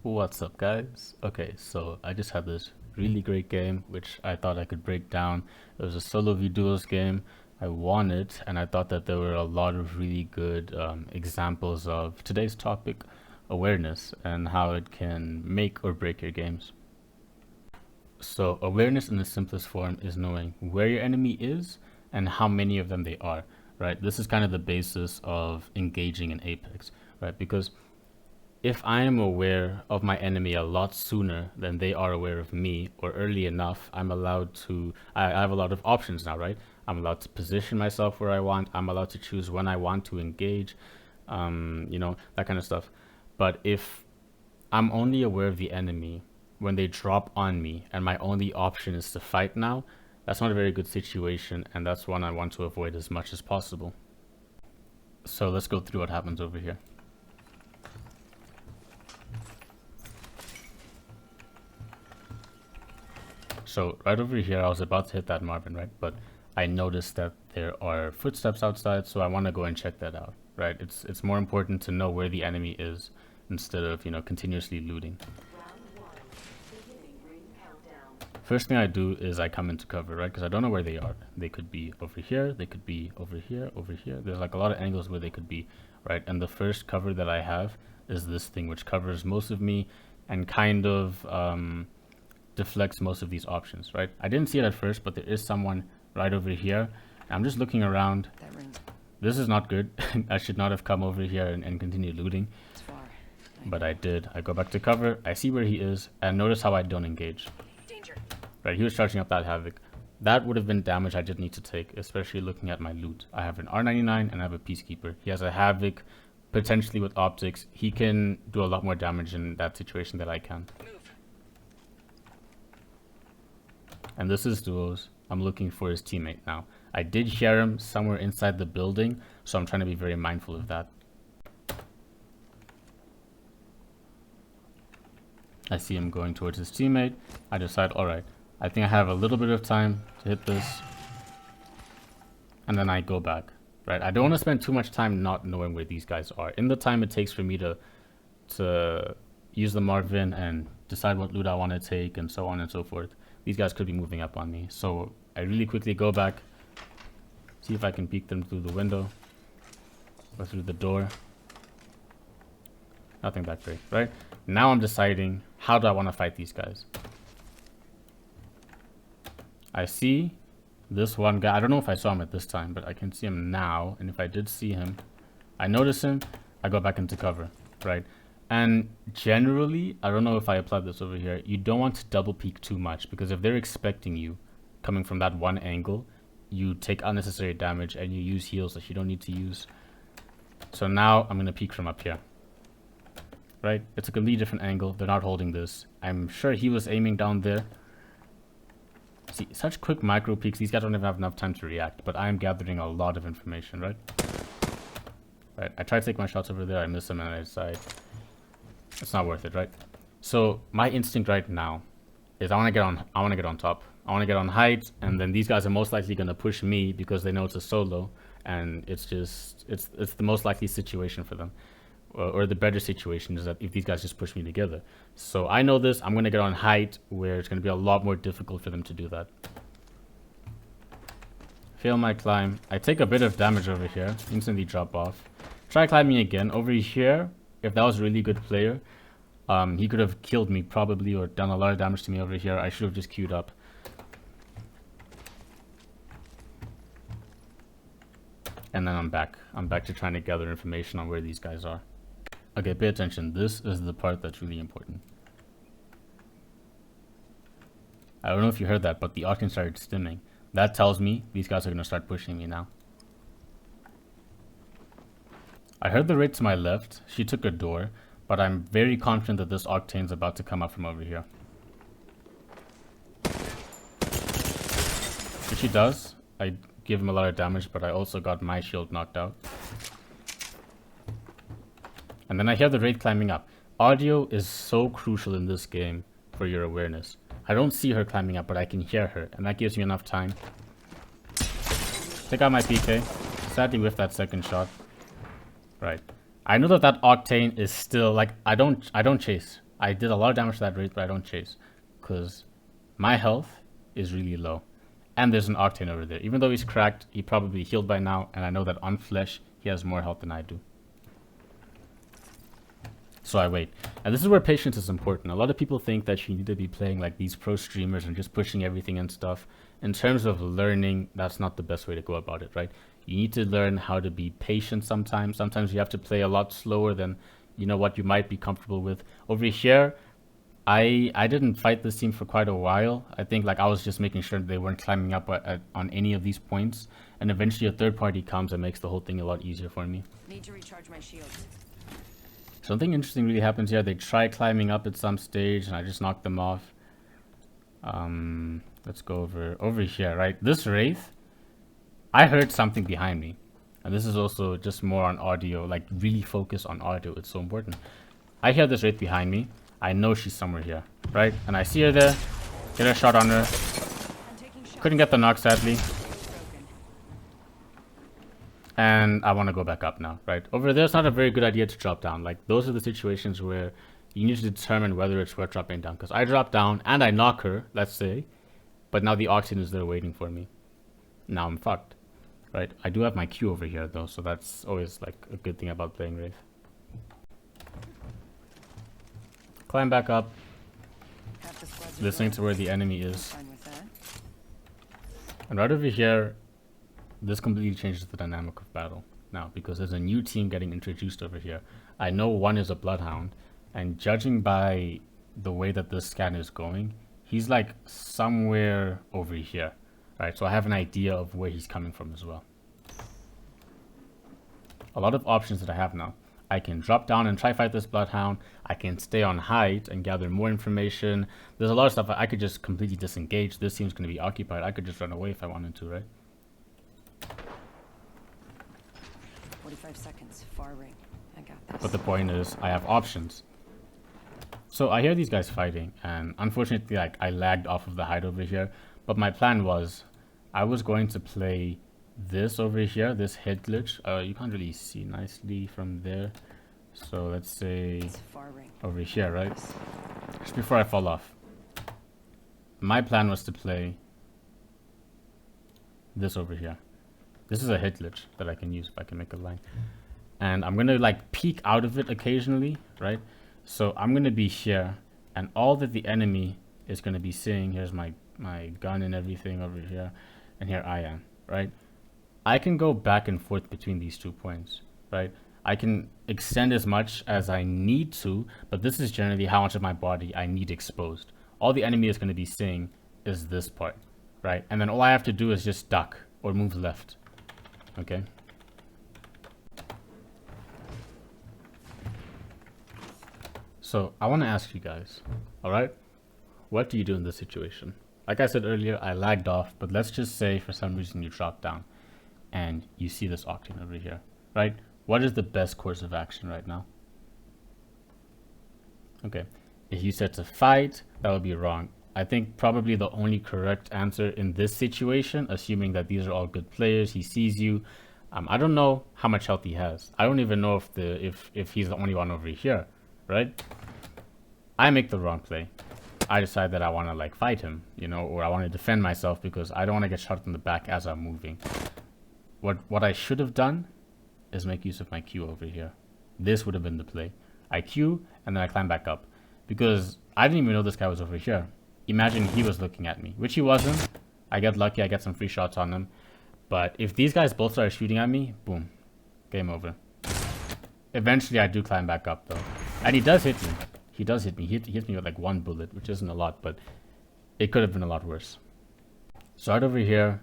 What's up, guys? Okay, so I just had this really great game which I thought I could break down. It was a solo v duos game. I won it, and I thought that there were a lot of really good examples of today's topic, awareness, and how it can make or break your games. So awareness in the simplest form is knowing where your enemy is and how many of them they are, right? This is kind of the basis of engaging in Apex, right? Because if I am aware of my enemy a lot sooner than they are aware of me, or early enough, I'm allowed to, I have a lot of options now, right? I'm allowed to position myself where I want. I'm allowed to choose when I want to engage, that kind of stuff. But if I'm only aware of the enemy when they drop on me and my only option is to fight now, that's not a very good situation, and that's one I want to avoid as much as possible. So let's go through what happens over here. So right over here, I was about to hit that Marvin, right? But I noticed that there are footsteps outside, so I want to go and check that out, right? It's more important to know where the enemy is instead of, continuously looting. First thing I do is I come into cover, right? Because I don't know where they are. They could be over here, they could be over here, over here. There's like a lot of angles where they could be, right? And the first cover that I have is this thing, which covers most of me and kind of deflects most of these options, right? I didn't see it at first, but there is someone right over here. I'm just looking around. This is not good. I should not have come over here and continue looting, but I did. I go back to cover, I see where he is, and notice how I don't engage. Danger. Right, he was charging up that havoc. That would have been damage I didn't need to take, especially looking at my loot. I have an R99 and I have a Peacekeeper. He has a havoc, potentially with optics. He can do a lot more damage in that situation than I can. And this is duos. I'm looking for his teammate now. I did hear him somewhere inside the building, so I'm trying to be very mindful of that. I see him going towards his teammate. I decide, alright, I think I have a little bit of time to hit this. And then I go back, right? I don't want to spend too much time not knowing where these guys are. In the time it takes for me to use the Marvin and decide what loot I want to take and so on and so forth, these guys could be moving up on me. So I really quickly go back, see if I can peek them through the window or through the door. Nothing that great, right? Now I'm deciding, how do I want to fight these guys? I see this one guy. I don't know if I saw him at this time, but I can see him now. And if I did see him, I notice him, I go back into cover, right? And generally, I don't know if I applied this over here, you don't want to double peek too much, because if they're expecting you coming from that one angle, you take unnecessary damage and you use heals that you don't need to use. So now I'm going to peek from up here, right? It's a completely different angle. They're not holding this. I'm sure he was aiming down there. See, such quick micro peeks. These guys don't even have enough time to react, but I am gathering a lot of information, right? Right, I try to take my shots over there. I miss them and I decide it's not worth it, right? So my instinct right now is I want to get on top. I want to get on height, and then these guys are most likely going to push me because they know it's a solo, and it's the most likely situation for them. Or the better situation is that if these guys just push me together. So I know this, I'm going to get on height where it's going to be a lot more difficult for them to do that. Fail my climb. I take a bit of damage over here, instantly drop off. Try climbing again. Over here, if that was a really good player, he could have killed me probably, or done a lot of damage to me over here. I should have just queued up. And then I'm back. I'm back to trying to gather information on where these guys are. Okay, pay attention. This is the part that's really important. I don't know if you heard that, but the octane started stimming. That tells me these guys are going to start pushing me now. I heard the raid to my left. She took a door, but I'm very confident that this octane's about to come up from over here. If she does, I give him a lot of damage, but I also got my shield knocked out. And then I hear the raid climbing up. Audio is so crucial in this game for your awareness. I don't see her climbing up, but I can hear her, and that gives me enough time. Take out my PK. Sadly with that second shot. Right. I know that octane is still, like, I don't chase. I did a lot of damage to that wraith, but I don't chase. Because my health is really low. And there's an Octane over there. Even though he's cracked, he probably healed by now. And I know that on flesh, he has more health than I do. So I wait. And this is where patience is important. A lot of people think that you need to be playing like these pro streamers and just pushing everything and stuff. In terms of learning, that's not the best way to go about it, right? You need to learn how to be patient sometimes. Sometimes you have to play a lot slower than, you know, what you might be comfortable with. Over here, I didn't fight this team for quite a while. I think like I was just making sure they weren't climbing up on any of these points. And eventually a third party comes and makes the whole thing a lot easier for me. Need to recharge my shields. Something interesting really happens here. They try climbing up at some stage and I just knocked them off. Let's go over here, right? This wraith, I heard something behind me. And this is also just more on audio, like really focus on audio. It's so important. I hear this wraith behind me. I know she's somewhere here, right? And I see her there. Get a shot on her. Couldn't get the knock, sadly. And I want to go back up now, right? Over there, it's not a very good idea to drop down. Like, those are the situations where you need to determine whether it's worth dropping down. Because I drop down and I knock her, let's say. But now the Octane is there waiting for me. Now I'm fucked, right? I do have my Q over here, though. So that's always, like, a good thing about playing Wraith. Climb back up. Listening to where the enemy is. And right over here, this completely changes the dynamic of battle now, because there's a new team getting introduced over here. I know one is a Bloodhound, and judging by the way that this scan is going, he's like somewhere over here, right? So I have an idea of where he's coming from as well. A lot of options that I have now. I can drop down and try fight this Bloodhound. I can stay on height and gather more information. There's a lot of stuff. I could just completely disengage. This team's going to be occupied. I could just run away if I wanted to, right? 45 seconds, far ring. I got this. But the point is, I have options. So I hear these guys fighting, and unfortunately, like, I lagged off of the height over here. But my plan was, I was going to play this over here, this head glitch. You can't really see nicely from there. So let's say over here, right? Just before I fall off. My plan was to play this over here. This is a hit glitch that I can use if I can make a line. And I'm going to like peek out of it occasionally, right? So I'm going to be here, and all that the enemy is going to be seeing, here's my gun and everything over here, and here I am, right? I can go back and forth between these 2 points, right? I can extend as much as I need to, but this is generally how much of my body I need exposed. All the enemy is going to be seeing is this part, right? And then all I have to do is just duck or move left. Okay. So I want to ask you guys, all right, what do you do in this situation? Like I said earlier, I lagged off, but let's just say for some reason you drop down and you see this Octane over here, right? What is the best course of action right now? Okay, if you said to fight, that would be wrong. I think probably the only correct answer in this situation, assuming that these are all good players, he sees you. I don't know how much health he has. I don't even know if he's the only one over here, right? I make the wrong play. I decide that I want to like fight him, you know, or I want to defend myself because I don't want to get shot in the back as I'm moving. What I should have done is make use of my Q over here. This would have been the play. I Q and then I climb back up because I didn't even know this guy was over here. Imagine he was looking at me, which he wasn't. I get lucky, I get some free shots on him. But if these guys both start shooting at me, boom, game over. Eventually I do climb back up though. And he does hit me. He does hit me. He hit me with like 1 bullet, which isn't a lot, but it could have been a lot worse. So right over here,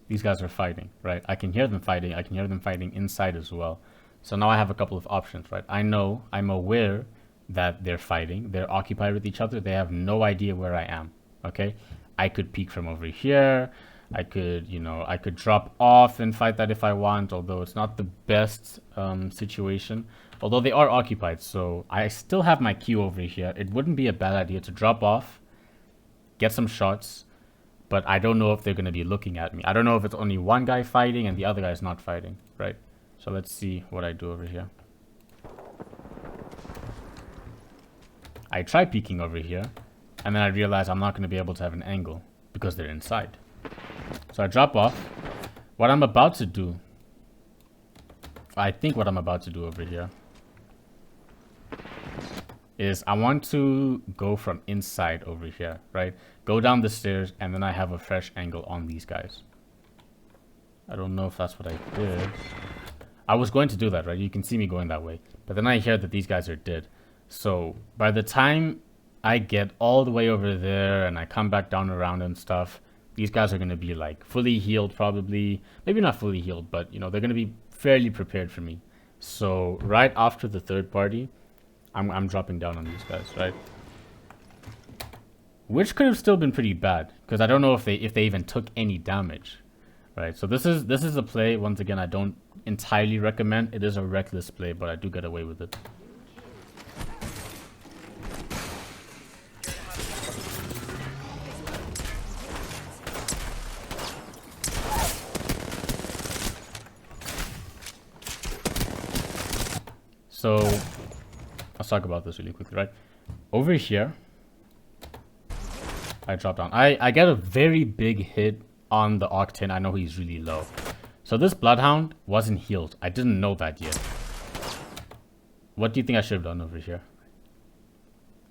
these guys are fighting, right? I can hear them fighting. I can hear them fighting inside as well. So now I have a couple of options, right? I'm aware that they're fighting. They're occupied with each other. They have no idea where I am, okay? I could peek from over here. I could, you know, I could drop off and fight that if I want, although it's not the best situation. Although they are occupied, so I still have my Q over here. It wouldn't be a bad idea to drop off, get some shots, but I don't know if they're going to be looking at me. I don't know if it's only one guy fighting and the other guy is not fighting, right? So let's see what I do over here. I try peeking over here, and then I realize I'm not going to be able to have an angle because they're inside. So I drop off. What I'm about to do, I think what I'm about to do over here is I want to go from inside over here, right? Go down the stairs, and then I have a fresh angle on these guys. I don't know if that's what I did. I was going to do that, right? You can see me going that way. But then I hear that these guys are dead. So by the time I get all the way over there and I come back down around and stuff, these guys are going to be like fully healed probably. Maybe not fully healed, but you know, they're going to be fairly prepared for me. So right after the third party, I'm dropping down on these guys, right? Which could have still been pretty bad, because I don't know if they even took any damage. Right, so this is a play, once again, I don't entirely recommend. It is a reckless play, but I do get away with it. So, let's talk about this really quickly, right? Over here, I drop down. I get a very big hit on the octane. I know he's really low. So this bloodhound wasn't healed. I didn't know that yet. What do you think I should have done over here?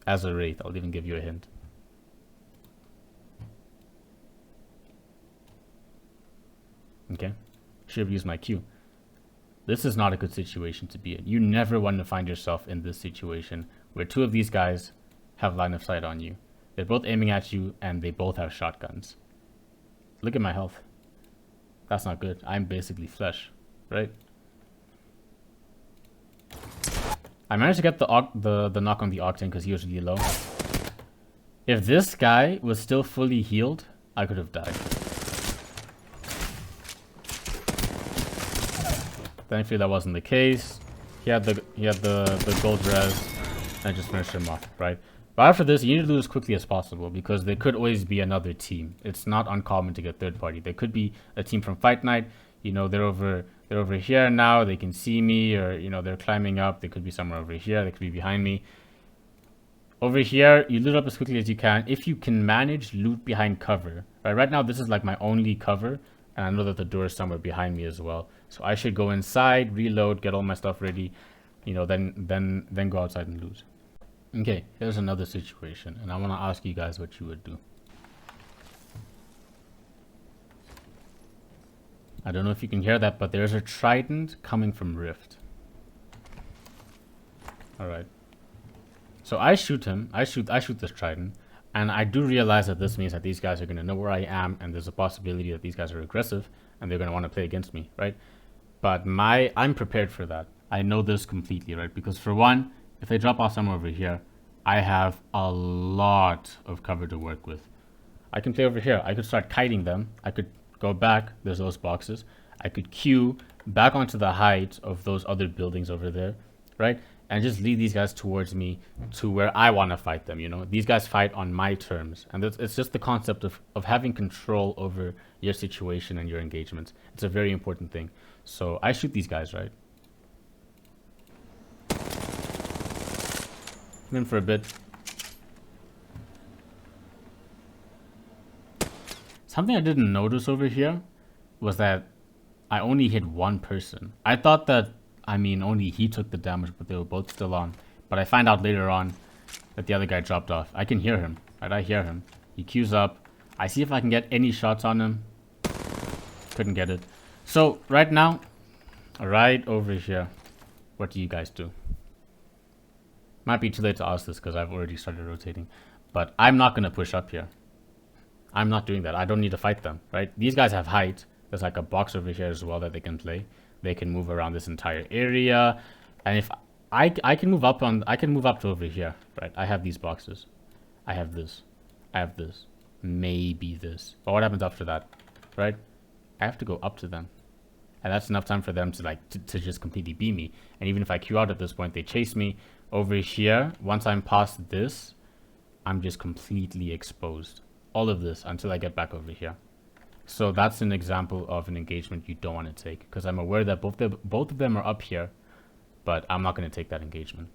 As a wraith, I'll even give you a hint. Okay. Should have used my Q. This is not a good situation to be in. You never want to find yourself in this situation where two of these guys have line of sight on you. They're both aiming at you and they both have shotguns. Look at my health. That's not good. I'm basically flesh, right? I managed to get the knock on the octane because he was really low. If this guy was still fully healed, I could have died. Thankfully that wasn't the case. He had the gold res, and I just finished him off, right? But after this, you need to do as quickly as possible because there could always be another team. It's not uncommon to get third party. There could be a team from Fight Night. You know, they're over here now. They can see me, or you know, they're climbing up. They could be somewhere over here. They could be behind me. Over here, you loot up as quickly as you can. If you can manage loot behind cover, right? Right now, this is like my only cover, and I know that the door is somewhere behind me as well. So I should go inside, reload, get all my stuff ready. You know, then go outside and loot. Okay, here's another situation, and I want to ask you guys what you would do. I don't know if you can hear that, but there's a trident coming from Rift. Alright. So I shoot him. I shoot this trident, and I do realize that this means that these guys are going to know where I am, and there's a possibility that these guys are aggressive, and they're going to want to play against me, right? But I'm prepared for that. I know this completely, right? Because for one, if they drop off somewhere over here, I have a lot of cover to work with. I can play over here. I could start kiting them. I could go back. There's those boxes. I could queue back onto the height of those other buildings over there, right? And just lead these guys towards me to where I want to fight them, you know? These guys fight on my terms. And it's just the concept of having control over your situation and your engagements. It's a very important thing. So I shoot these guys, right? In for a bit. Something I didn't notice over here was that I only hit one person. I thought that, I mean, only he took the damage, but they were both still on. But I find out later on that the other guy dropped off. I can hear him, right? I hear him. He queues up. I see if I can get any shots on him. Couldn't get it. So right now, right over here, what do you guys do? Might be too late to ask this because I've already started rotating, but I'm not going to push up here. I'm not doing that. I don't need to fight them, right? These guys have height. There's like a box over here as well that they can play. They can move around this entire area, and if I can move up I can move up to over here, right? I have these boxes. I have this. I have this. Maybe this. But what happens after that, right? I have to go up to them. And that's enough time for them to like to just completely beat me. And even if I queue out at this point, they chase me. Over here, once I'm past this, I'm just completely exposed. All of this until I get back over here. So that's an example of an engagement you don't want to take, because I'm aware that both of them are up here, but I'm not going to take that engagement.